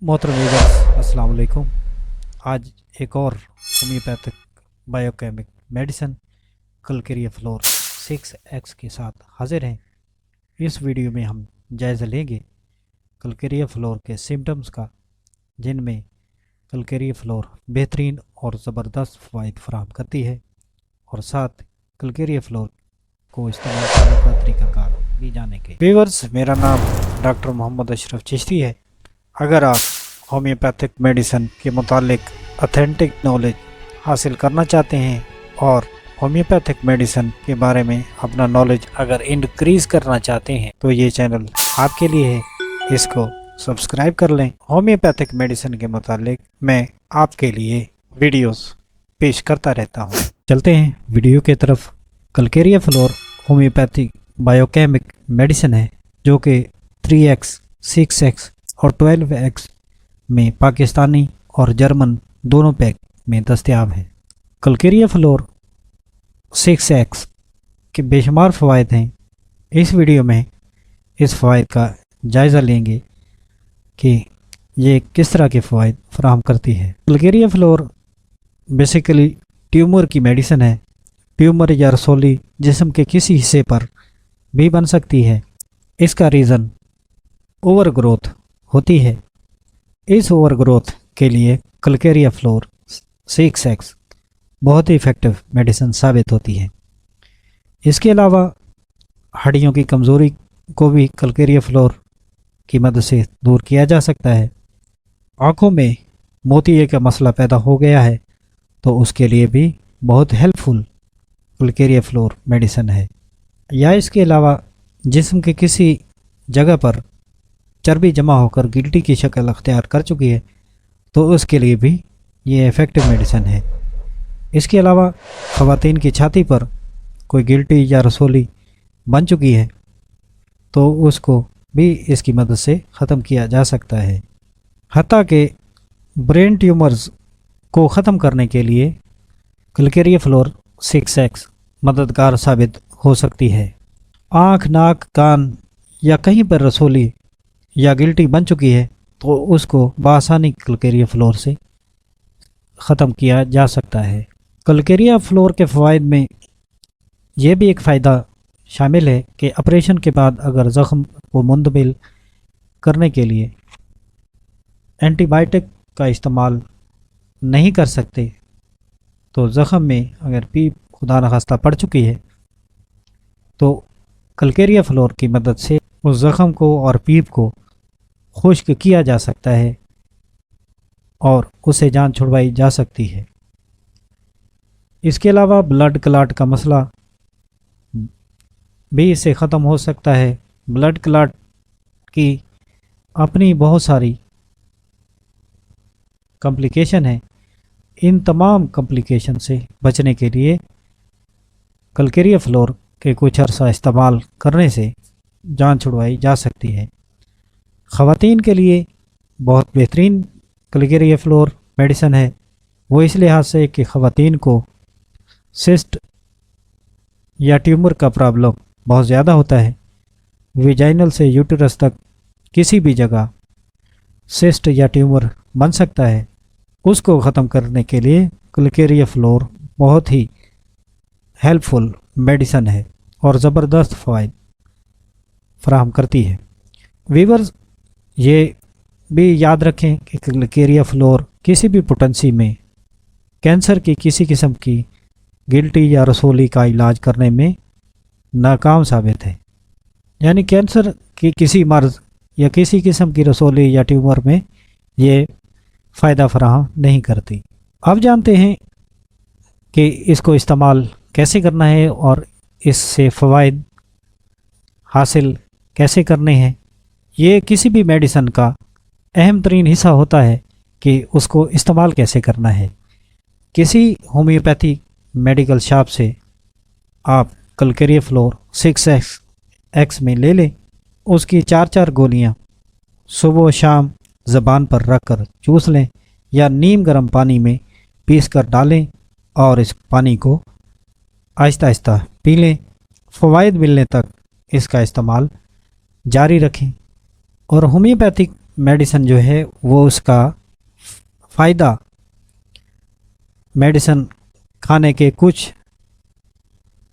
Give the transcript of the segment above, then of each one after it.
मोहतरम व्यूअर्स, अस्सलाम वालेकुम। आज एक और homeopathic biochemic medicine Calcarea floor 6X के साथ हाजिर हैं। इस वीडियो में हम जायज़ा लेंगे कलकेरिया फ्लोर के सिम्टम्स का, जिनमें कलकेरिया फ्लोर बेहतरीन और ज़बरदस्त फ़वाइद फराहम करती है, और साथ कलकेरिया फ्लोर को इस्तेमाल करने का तरीक़ाकार भी जानेंगे। व्यूअर्स, मेरा नाम डॉक्टर मोहम्मद अशरफ चिश्ती है। अगर आप होम्योपैथिक मेडिसिन के मुतालिक ऑथेंटिक नॉलेज हासिल करना चाहते हैं और होम्योपैथिक मेडिसिन के बारे में अपना नॉलेज अगर इंक्रीज़ करना चाहते हैं, तो ये चैनल आपके लिए है। इसको सब्सक्राइब कर लें। होम्योपैथिक मेडिसिन के मुतालिक मैं आपके लिए वीडियोस पेश करता रहता हूँ। चलते हैं वीडियो की तरफ। Calcarea floor homeopathic biochemic medicine है, जो कि 3X, 6X और 12X में पाकिस्तानी और जर्मन दोनों पैक में दस्तयाब है। कलकेरिया फ्लोर 6X के बेशुमार फ़वाइद हैं। इस वीडियो में इस फ़वाइद का जायज़ा लेंगे कि ये किस तरह के फ़वाइद फराहम करती है। कलकेरिया फ्लोर बेसिकली ट्यूमर की मेडिसिन है। ट्यूमर या रसोली जिस्म के किसी हिस्से पर भी बन सकती है। इसका रीज़न ओवर ग्रोथ होती है। इस ओवर ग्रोथ के लिए कलकेरिया फ्लोर 6X बहुत ही इफ़ेक्टिव मेडिसिन साबित होती है। इसके अलावा हड्डियों की कमज़ोरी को भी कलकेरिया फ्लोर की मदद से दूर किया जा सकता है। आँखों में मोतिये का मसला पैदा हो गया है, तो उसके लिए भी बहुत हेल्पफुल कलकेरिया फ्लोर मेडिसिन है। या इसके अलावा जिस्म के किसी जगह पर चर्बी जमा होकर गिल्टी की शक्ल अख्तियार कर चुकी है, तो उसके लिए भी ये इफ़ेक्टिव मेडिसिन है। इसके अलावा ख़वातीन की छाती पर कोई गिल्टी या रसोली बन चुकी है, तो उसको भी इसकी मदद से ख़त्म किया जा सकता है। हत्ता कि ब्रेन ट्यूमर्स को ख़त्म करने के लिए कलकेरिया फ्लोर 6X मददगार साबित हो सकती है। आँख, नाक, कान या कहीं पर रसोली या गिल्टी बन चुकी है, तो उसको बआसानी कलकेरिया फ्लोर से ख़त्म किया जा सकता है। कलकेरिया फ्लोर के फ़वाइद में यह भी एक फ़ायदा शामिल है कि ऑपरेशन के बाद अगर ज़ख़म को मुंतमिल करने के लिए एंटीबायोटिक का इस्तेमाल नहीं कर सकते, तो ज़ख़म में अगर पीप खुदा न खास्ता पड़ चुकी है, तो कलकेरिया फ्लोर की मदद से उस ज़ख़म को और पीप को खुश्क किया जा सकता है और उससे जान छुड़वाई जा सकती है। इसके अलावा ब्लड क्लॉट का मसला भी इससे ख़त्म हो सकता है। ब्लड क्लॉट की अपनी बहुत सारी कॉम्प्लिकेशन है। इन तमाम कॉम्प्लिकेशन से बचने के लिए कलकेरिया फ्लोर के कुछ अरसा इस्तेमाल करने से जान छुड़वाई जा सकती है। ख़वातीन के लिए बहुत बेहतरीन कलकेरिया फ्लोर मेडिसिन है। वो इस लिहाज से कि ख़वातीन को सिस्ट या ट्यूमर का प्रॉब्लम बहुत ज़्यादा होता है। विजाइनल से यूटरस तक किसी भी जगह सिस्ट या ट्यूमर बन सकता है। उसको ख़त्म करने के लिए कलकेरिया फ्लोर बहुत ही हेल्पफुल मेडिसिन है और ज़बरदस्त फ़वाइद फराहम करती है। वीवर्स, ये भी याद रखें कि कलकेरिया फ्लोर किसी भी पोटेंसी में कैंसर की किसी किस्म की गिल्टी या रसोली का इलाज करने में नाकाम साबित है। यानी कैंसर की किसी मर्ज़ या किसी किस्म की रसोली या ट्यूमर में ये फ़ायदा फराहम नहीं करती। अब जानते हैं कि इसको इस्तेमाल कैसे करना है और इससे फ़वाइद हासिल कैसे करने हैं। ये किसी भी मेडिसिन का अहम तरीन हिस्सा होता है कि उसको इस्तेमाल कैसे करना है। किसी होम्योपैथी मेडिकल शॉप से आप कलकेरिया फ्लोर 6X में ले लें। उसकी 4-4 गोलियां सुबह शाम ज़बान पर रख कर चूस लें, या नीम गर्म पानी में पीस कर डालें और इस पानी को आहिस्ता आहिस्ता पी लें। फ़वाइद मिलने तक इसका इस्तेमाल जारी रखें। और होम्योपैथिक मेडिसिन जो है वो उसका फ़ायदा मेडिसिन खाने के कुछ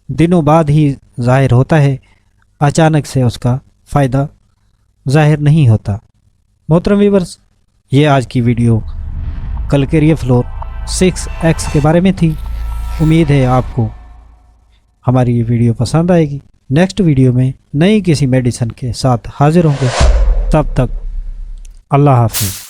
दिनों बाद ही ज़ाहिर होता है, अचानक से उसका फ़ायदा ज़ाहिर नहीं होता। मोहतरम व्यूअर्स, ये आज की वीडियो कलकेरिया फ्लोर 6X के बारे में थी। उम्मीद है आपको हमारी ये वीडियो पसंद आएगी। नेक्स्ट वीडियो में नई किसी मेडिसिन के साथ हाजिर होंगे। तब तक अल्लाह हाफिज़।